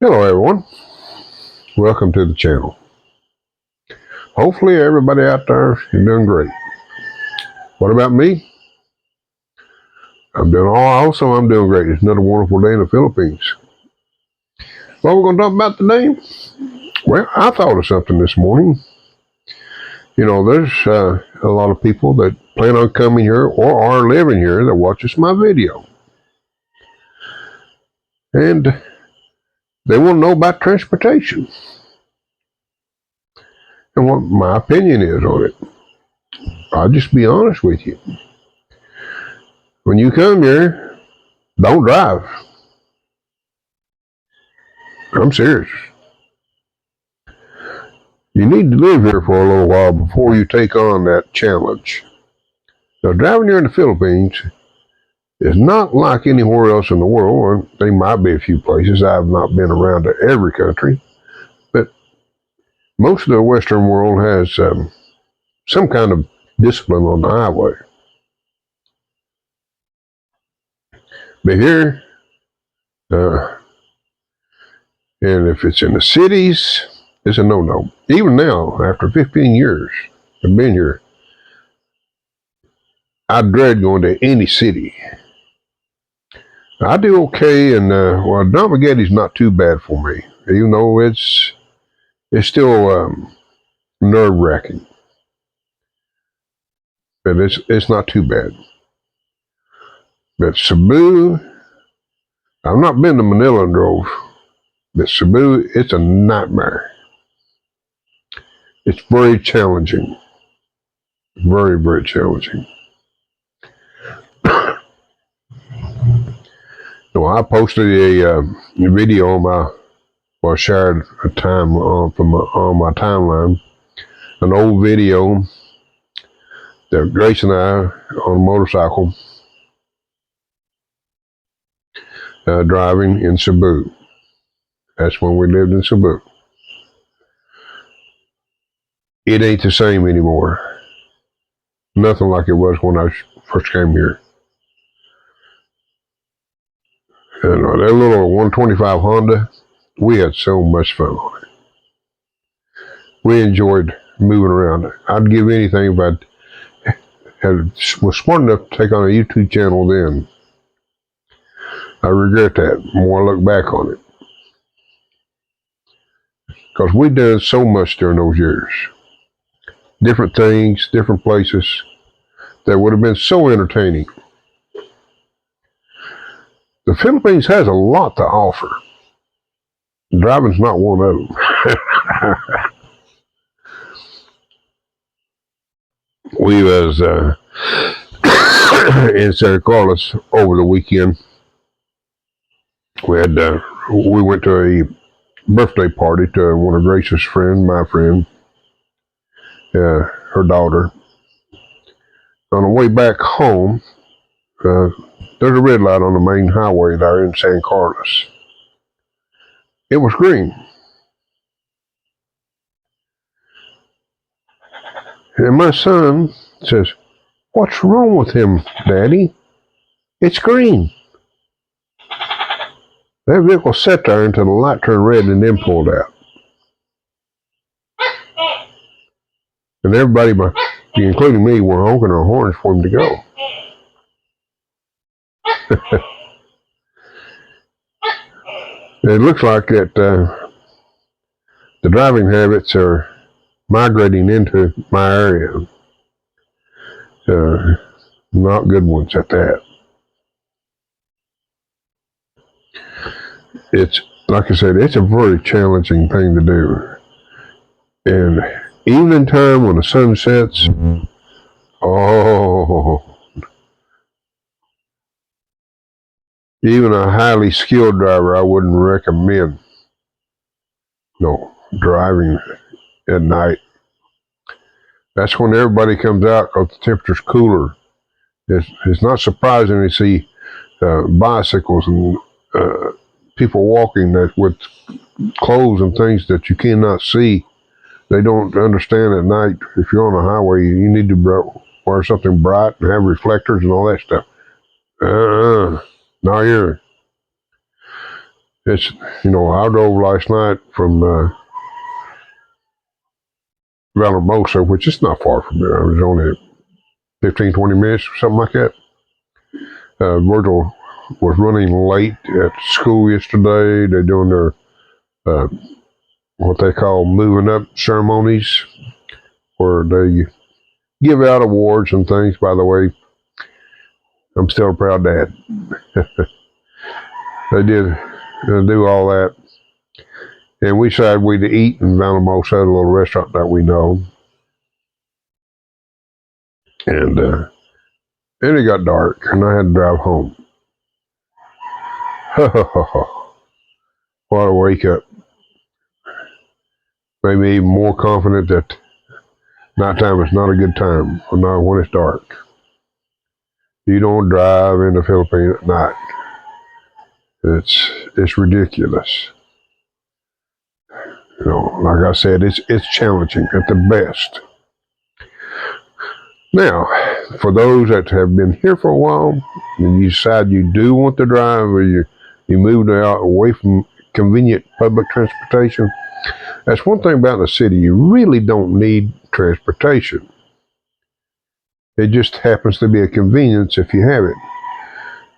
Hello everyone, welcome to the channel. Hopefully everybody out there is doing great. What about me? I'm doing great. It's another wonderful day in the Philippines. What we're going to talk about today? Well, I thought of something this morning. You know, there's a lot of people that plan on coming here or are living here that watches my video. And they want to know about transportation and what my opinion is on it. I'll just be honest with you. When you come here, don't drive. I'm serious. You need to live here for a little while before you take on that challenge. Now, driving here in the Philippines is not like anywhere else in the world, or there might be a few places. I've not been around to every country, but most of the Western world has some kind of discipline on the highway. But here, and if it's in the cities, it's a no-no. Even now, after 15 years of being here, I dread going to any city. I do okay, and well, Dumbaghetti's not too bad for me, even though it's still nerve-wracking, but it's not too bad. But Cebu, I've not been to Manila and drove, but Cebu, it's a nightmare. It's very challenging, very, very challenging. So I posted a video on I shared a time on my timeline, an old video that Grace and I on a motorcycle driving in Cebu. That's when we lived in Cebu. It ain't the same anymore. Nothing like it was when I first came here. And that little 125 Honda, we had so much fun on it. We enjoyed moving around. I'd give anything if I was smart enough to take on a YouTube channel then. I regret that more I look back on it. Because we did so much during those years. Different things, different places that would have been so entertaining. The Philippines has a lot to offer. Driving's not one of them. We was in San Carlos over the weekend. We went to a birthday party to one of Grace's friends, my friend, her daughter. On the way back home, there's a red light on the main highway there in San Carlos. It was green. And my son says, "What's wrong with him, Daddy? It's green." That vehicle sat there until the light turned red and then pulled out. And everybody, including me, were honking our horns for him to go. It looks like that the driving habits are migrating into my area. Not good ones at that. It's, like I said, it's a very challenging thing to do. And evening time when the sun sets, oh, even a highly skilled driver, I wouldn't recommend driving at night. That's when everybody comes out because the temperature's cooler. It's not surprising to see bicycles and people walking that with clothes and things that you cannot see. They don't understand at night, if you're on a highway, you need to wear something bright and have reflectors and all that stuff. Not here. It's, I drove last night from Vallehermosa, which is not far from here. I was only 15, 20 minutes, something like that. Virgil was running late at school yesterday. They're doing their what they call moving up ceremonies, where they give out awards and things. By the way, I'm still a proud dad. They did do all that. And we decided we'd eat in Vallehermosa at a little restaurant that we know. And then it got dark, and I had to drive home. What a wake up. Made me even more confident that nighttime is not a good time, or not when it's dark. You don't drive in the Philippines at night. It's ridiculous. Like I said, it's challenging at the best. Now, for those that have been here for a while, and you decide you do want to drive, or you moved out away from convenient public transportation, that's one thing about the city. You really don't need transportation. It just happens to be a convenience if you have it.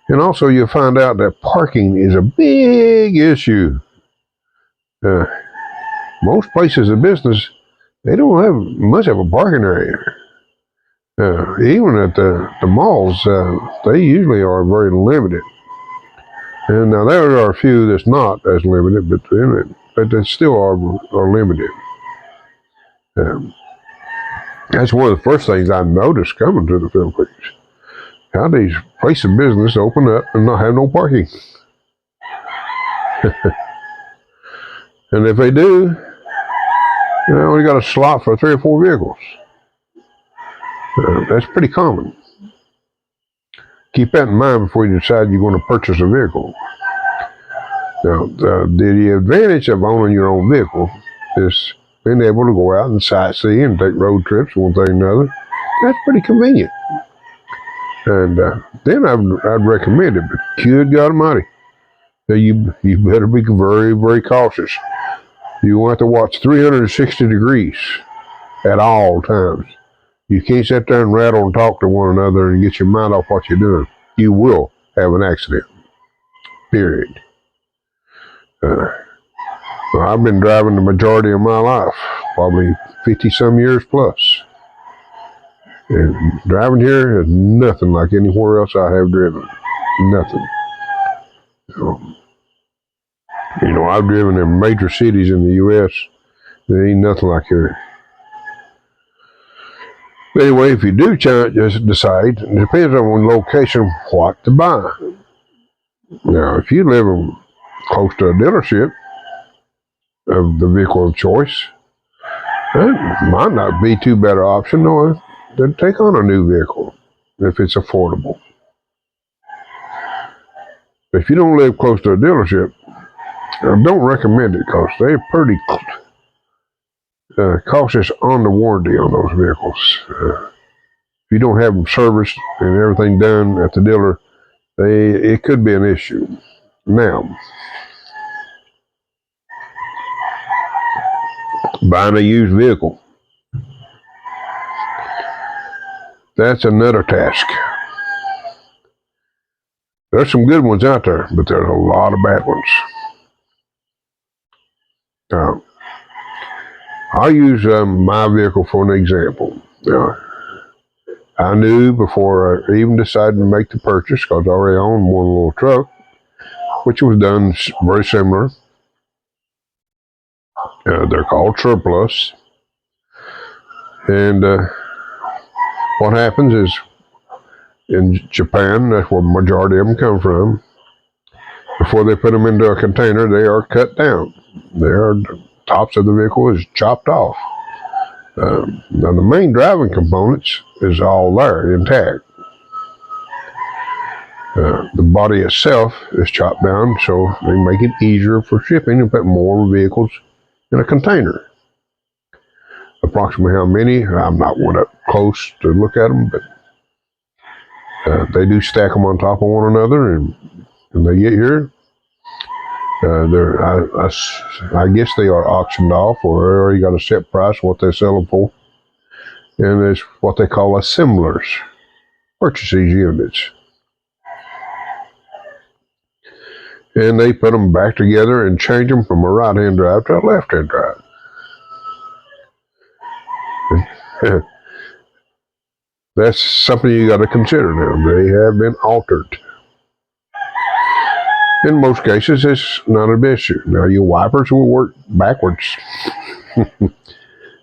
And also, you'll find out that parking is a big issue. Most places of business, they don't have much of a parking area. Even at the malls, they usually are very limited. And now there are a few that's not as limited, but they still are limited. That's one of the first things I noticed coming to the Philippines. How these places of business open up and not have no parking. And if they do, we got a slot for 3 or 4 vehicles. That's pretty common. Keep that in mind before you decide you're going to purchase a vehicle. Now, the advantage of owning your own vehicle is being able to go out and sightsee and take road trips, one thing or another. That's pretty convenient. And then I'd recommend it, but good God Almighty, you better be very, very cautious. You want to watch 360 degrees at all times. You can't sit there and rattle and talk to one another and get your mind off what you're doing. You will have an accident. Period. I've been driving the majority of my life, probably 50-some years plus. And driving here is nothing like anywhere else I have driven. Nothing. I've driven in major cities in the U.S. There ain't nothing like here. But anyway, if you do just decide, it depends on location, what to buy. Now, if you live close to a dealership of the vehicle of choice, that might not be too bad an option, or to take on a new vehicle if it's affordable. If you don't live close to a dealership, I don't recommend it because they're pretty cautious on the warranty on those vehicles. If you don't have them serviced and everything done at the dealer, it could be an issue. Now, buying a used vehicle, that's another task. There's some good ones out there, but there's a lot of bad ones. I'll use my vehicle for an example. I knew before I even decided to make the purchase, because I already owned one little truck, which was done very similar. They're called surplus. And what happens is, in Japan, that's where the majority of them come from, before they put them into a container, they are cut down. The tops of the vehicle is chopped off. Now the main driving components is all there, intact. The body itself is chopped down so they make it easier for shipping and put more vehicles in a container. Approximately how many, I'm not one up close to look at them, but they do stack them on top of one another, and when they get here, I guess they are auctioned off, or you got a set price what they sell them for, and it's what they call assemblers purchase these units, and they put them back together and change them from a right-hand drive to a left-hand drive. That's something you got to consider now. They have been altered. In most cases, it's not an issue. Now, your wipers will work backwards.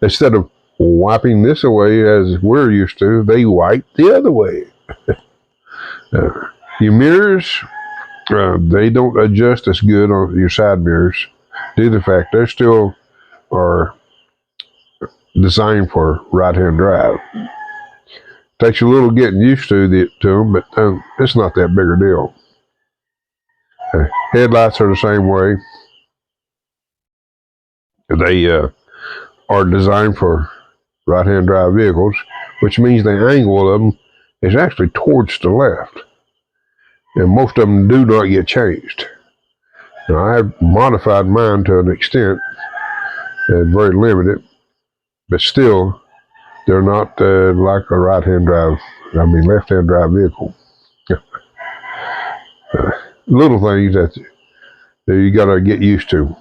Instead of wiping this away as we're used to, they wipe the other way. Your mirrors, they don't adjust as good on your side mirrors due to the fact they still are designed for right-hand drive. Takes a little getting used to them, but it's not that big a deal. Headlights are the same way. They are designed for right-hand drive vehicles, which means the angle of them is actually towards the left. And most of them do not get changed. Now, I have modified mine to an extent, and very limited, but still, they're not like a left-hand drive vehicle. Little things that you got to get used to.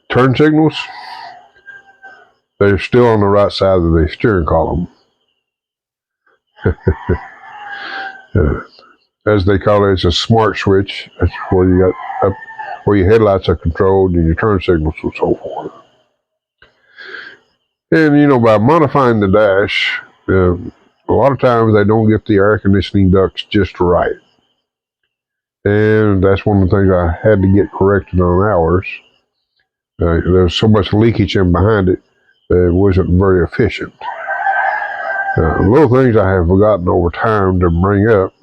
Turn signals, they're still on the right side of the steering column. As they call it, it's a smart switch. That's where you got where your headlights are controlled and your turn signals and so forth. And by modifying the dash, a lot of times they don't get the air conditioning ducts just right. And that's one of the things I had to get corrected on ours. There's so much leakage in behind it that it wasn't very efficient. Little things I have forgotten over time to bring up,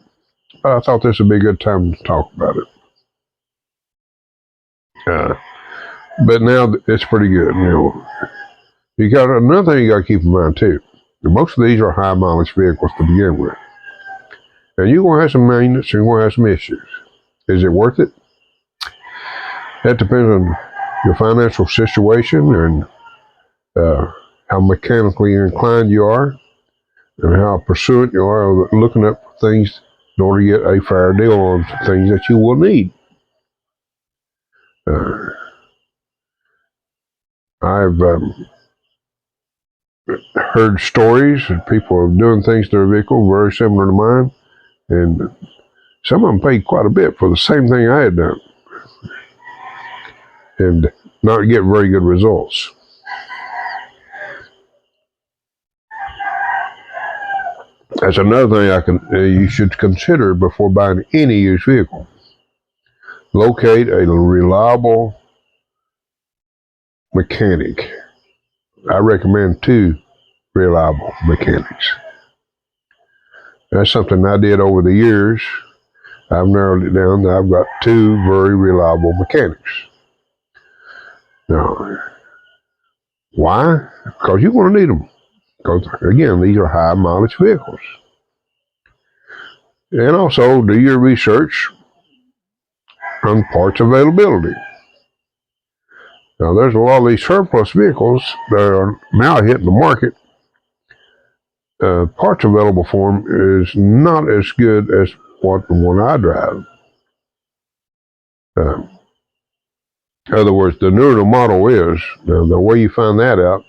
but I thought this would be a good time to talk about it. But now it's pretty good. You got another thing you got to keep in mind too. Most of these are high mileage vehicles to begin with, and you're going to have some maintenance. You're going to have some issues. Is it worth it? That depends on your financial situation and how mechanically inclined you are, and how pursuant you are of looking up things in order to get a fair deal on things that you will need. I've heard stories of people doing things to their vehicle very similar to mine, and some of them paid quite a bit for the same thing I had done and not get very good results. That's another thing you should consider before buying any used vehicle. Locate a reliable mechanic. I recommend 2 reliable mechanics. That's something I did over the years. I've narrowed it down. I've got 2 very reliable mechanics. Now, why? Because you're going to need them. Because, again, these are high mileage vehicles. And also, do your research on parts availability. Now, there's a lot of these surplus vehicles that are now hitting the market. Parts available for them is not as good as what the one I drive. In other words, the newer the model is, the way you find that out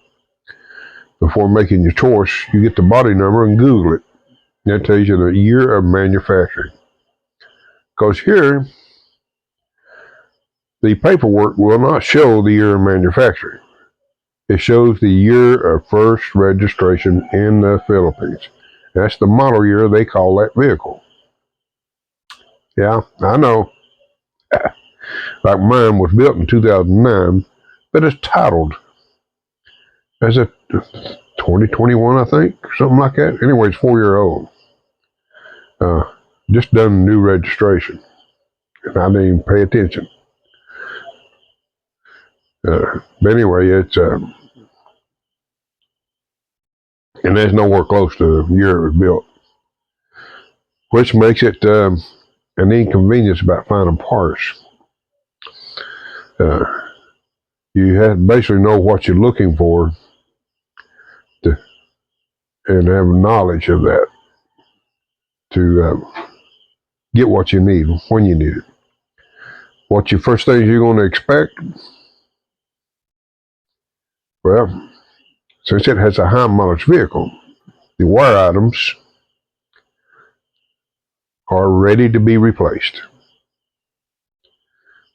before making your choice, you get the body number and Google it. That tells you the year of manufacturing. Because here, the paperwork will not show the year of manufacturing. It shows the year of first registration in the Philippines. That's the model year they call that vehicle. Yeah, I know. Like mine was built in 2009, but it's titled as a 2021, I think, something like that. Anyway, it's 4-year-old. Just done new registration, and I didn't even pay attention. But anyway, it's and there's nowhere close to the year it was built, which makes it an inconvenience about finding parts. Uh, you have to basically know what you're looking for to, and have knowledge of that to get what you need when you need it. What your first things you're going to expect? Well, since it has a high mileage vehicle, the wear items are ready to be replaced.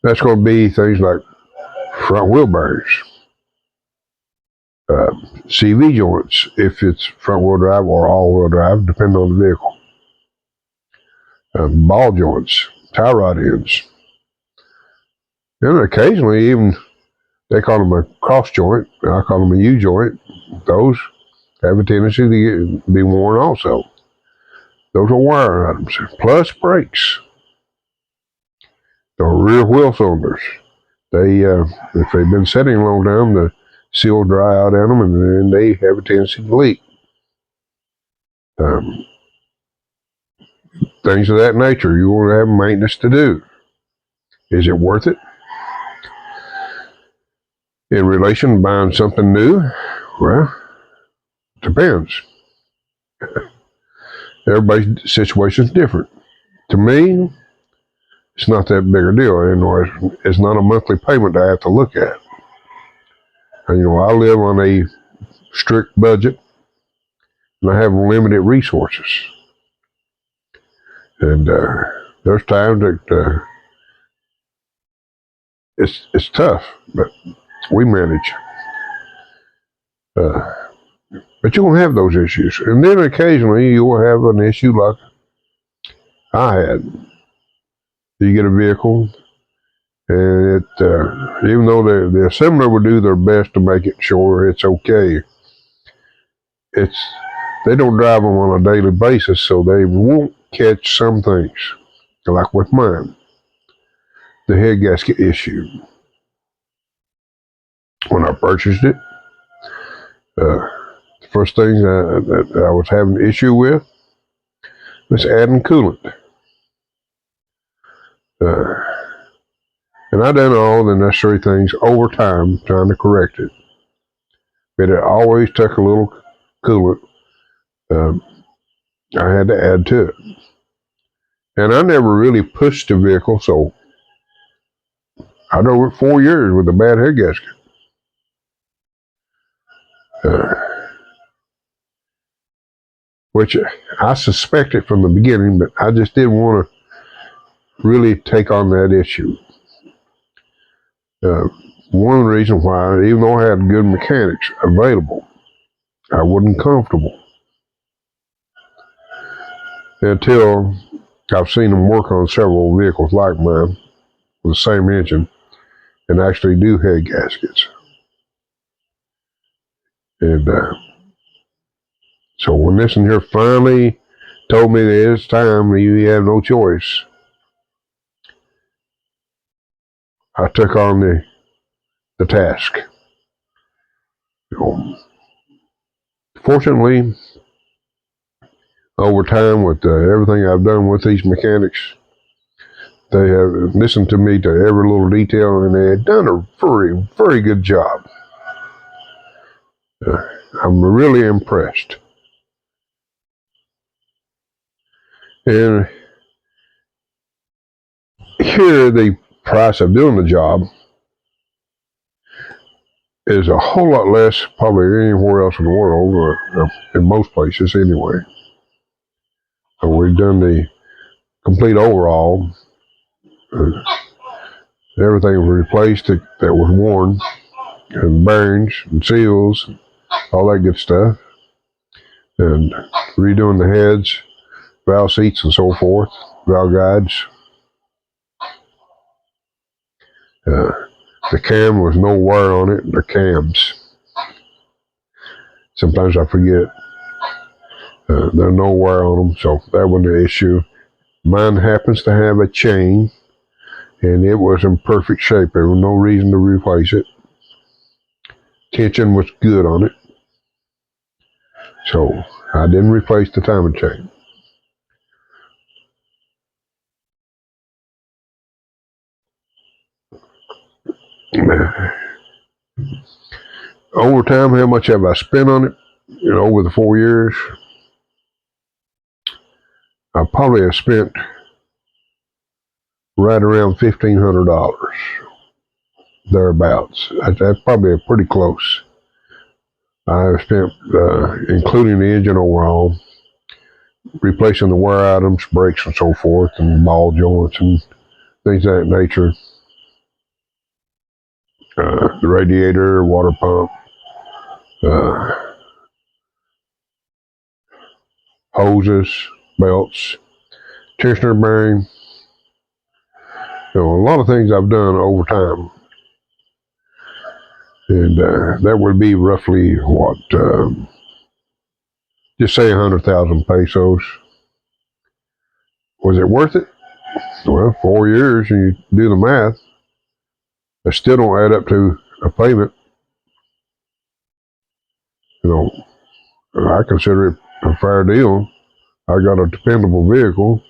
That's going to be things like front wheel bearings, CV joints, if it's front wheel drive or all wheel drive, depending on the vehicle, ball joints, tie rod ends, and occasionally even they call them a cross joint, I call them a U joint. Those have a tendency to be worn also. Those are wear items, plus brakes. The rear wheel cylinders, they if they've been sitting a long time, the seal dry out in them, and then they have a tendency to leak. Things of that nature, you will have maintenance to do. Is it worth it? In relation to buying something new, well, depends. Everybody's situation is different. To me, it's not that big a deal. It's not a monthly payment I have to look at. And, I live on a strict budget, and I have limited resources. And there's times that it's tough, but we manage. But you're going to have those issues. And then occasionally you will have an issue like I had. You get a vehicle, and even though the assembler will do their best to make it sure it's okay, they don't drive them on a daily basis, so they won't catch some things. Like with mine, the head gasket issue. When I purchased it, the first thing that I was having an issue with was adding coolant. And I done all the necessary things over time trying to correct it. But it always took a little coolant I had to add to it. And I never really pushed the vehicle, so I drove it 4 years with a bad head gasket. Which I suspected from the beginning, but I just didn't want to really take on that issue. One of the reasons why, even though I had good mechanics available, I wasn't comfortable until I've seen them work on several vehicles like mine with the same engine and actually do head gaskets. And so when this one here finally told me that it's time, you have no choice, I took on the task. Fortunately, over time with everything I've done with these mechanics, they have listened to me to every little detail, and they have done a very, very good job. I'm really impressed. And here, the price of doing the job is a whole lot less probably anywhere else in the world, or in most places anyway. And we've done the complete overhaul. Everything was replaced that was worn, and bearings and seals, all that good stuff. And redoing the heads, valve seats and so forth, valve guides. The cam was no wear on it, the cams. Sometimes I forget. There's no wear on them, so that wasn't an issue. Mine happens to have a chain, and it was in perfect shape. There was no reason to replace it. Tension was good on it, so I didn't replace the timing chain. over time, how much have I spent on it? Over the 4 years, I probably have spent right around $1,500 thereabouts. That's probably pretty close. I have spent, including the engine overhaul, replacing the wear items, brakes and so forth, and ball joints and things of that nature. The radiator, water pump, hoses, belts, tensioner bearing. A lot of things I've done over time. And that would be roughly what, just say 100,000 pesos. Was it worth it? Well, 4 years, and you do the math, it still don't add up to a payment. I consider it a fair deal. I got a dependable vehicle,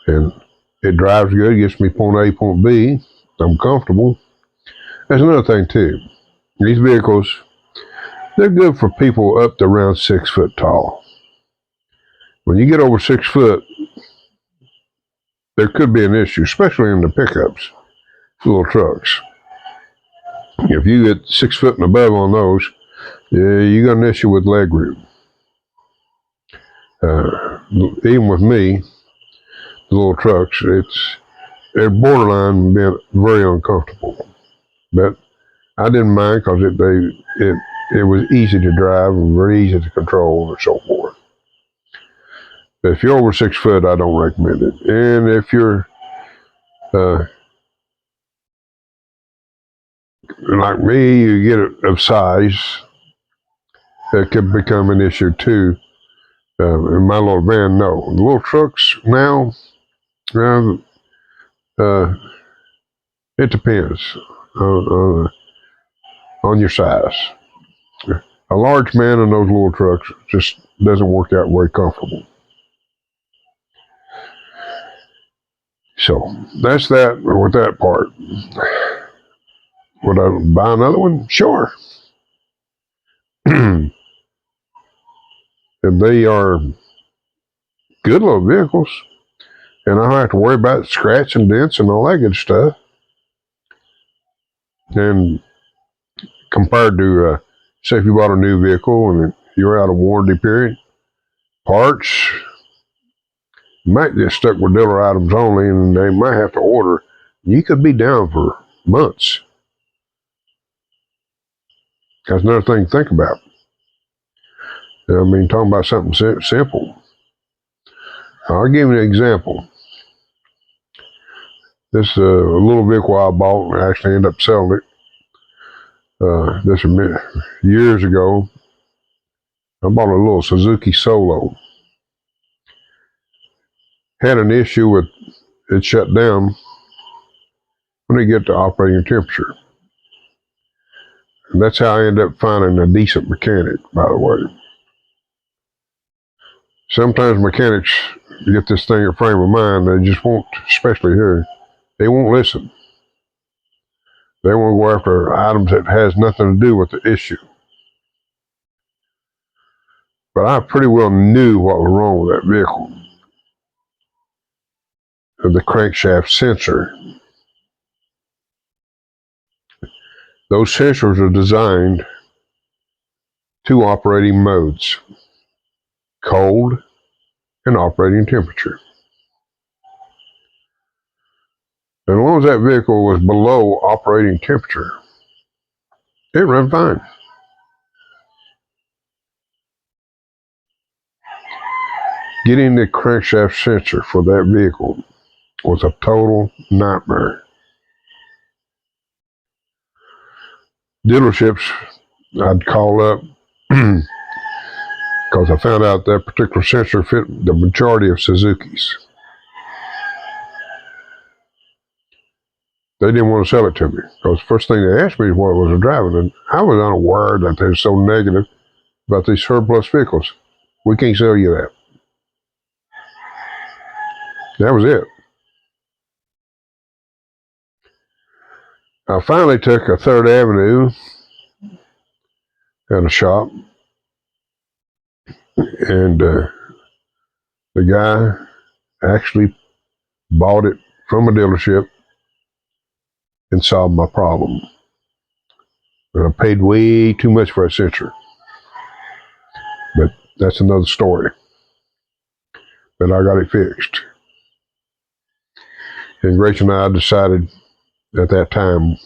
and it drives good, gets me point A, point B. I'm comfortable. That's another thing too. These vehicles, they're good for people up to around 6 foot tall. When you get over 6 foot, there could be an issue, especially in the pickups, little trucks. If you get 6 foot and above on those, yeah, you got an issue with leg room. Even with me, the little trucks, they're borderline being very uncomfortable. But I didn't mind because it was easy to drive and very easy to control and so forth. But if you're over 6 foot, I don't recommend it. And if you're like me, you get it of size, that could become an issue too. In my little van, no. The little trucks now, it depends on your size. A large man in those little trucks just doesn't work out very comfortable. So that's that with that part. Would I buy another one? Sure. And they are good little vehicles, and I don't have to worry about scratch and dents and all that good stuff. And compared to, say, if you bought a new vehicle and you're out of warranty period, parts might get stuck with dealer items only, and they might have to order. You could be down for months. That's another thing to think about. Talking about something simple. I'll give you an example. This little vehicle I bought, and I actually ended up selling it. This years ago. I bought a little Suzuki Solo. Had an issue with it shut down when they get to operating temperature. And that's how I ended up finding a decent mechanic, by the way. Sometimes mechanics get this thing at frame of mind, they just won't, especially here, they won't listen. They want to go after items that has nothing to do with the issue. But I pretty well knew what was wrong with that vehicle. The crankshaft sensor. Those sensors are designed two operating modes: cold and operating temperature. And as long as that vehicle was below operating temperature, it ran fine. Getting the crankshaft sensor for that vehicle was a total nightmare. Dealerships I'd call up because I found out that particular sensor fit the majority of Suzukis. They didn't want to sell it to me because the first thing they asked me was what was I driving, and I was unaware that they're so negative about these surplus vehicles. We can't sell you that. That was it. I finally took a 3rd Avenue at a shop, and the guy actually bought it from a dealership and solved my problem. And I paid way too much for a sensor, but that's another story. But I got it fixed. And Grace and I decided at that time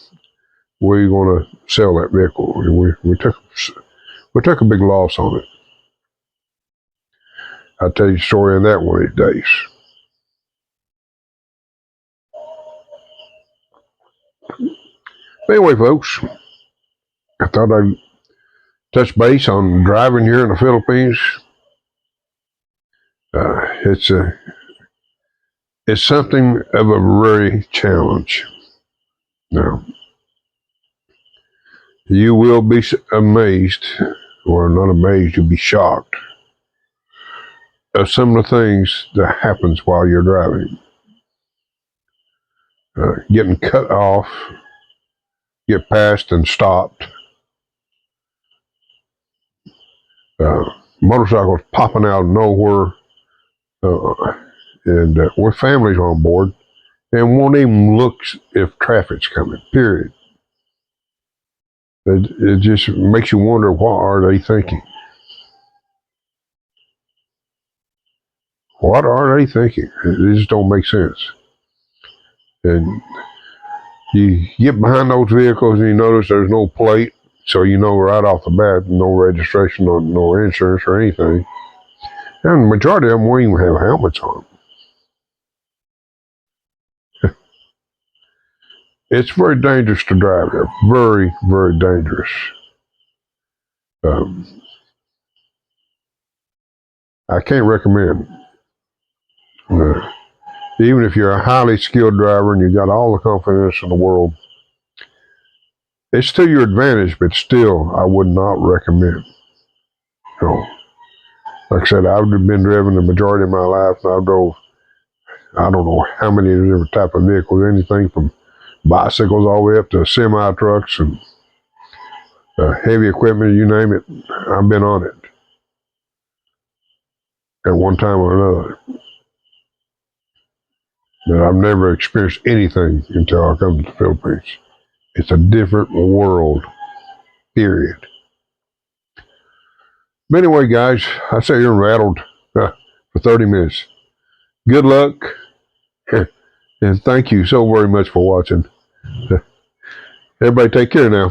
we were going to sell that vehicle, and we took a big loss on it. I'll tell you a story on that one of these days. Anyway, folks, I thought I'd touch base on driving here in the Philippines. It's something of a very challenge. Now, you will be amazed, or not amazed, you'll be shocked of some of the things that happens while you're driving. Getting cut off, get passed and stopped. Motorcycles popping out of nowhere, and with families on board, and won't even look if traffic's coming, period. It just makes you wonder, what are they thinking? What are they thinking? It just don't make sense. And you get behind those vehicles and you notice there's no plate, so you know right off the bat, no registration or no insurance or anything. And the majority of them won't even have helmets on. It's very dangerous to drive here. Very, very dangerous. I can't recommend. Even if you're a highly skilled driver and you got all the confidence in the world, it's to your advantage, but still, I would not recommend. Like I said, I've been driving the majority of my life, and I drove, I don't know how many different type of vehicles, anything from bicycles all the way up to semi-trucks and heavy equipment, you name it, I've been on it at one time or another. But I've never experienced anything until I come to the Philippines. It's a different world, period. But anyway, guys, I sat here and rattled for 30 minutes. Good luck, and thank you so very much for watching. Everybody take care now.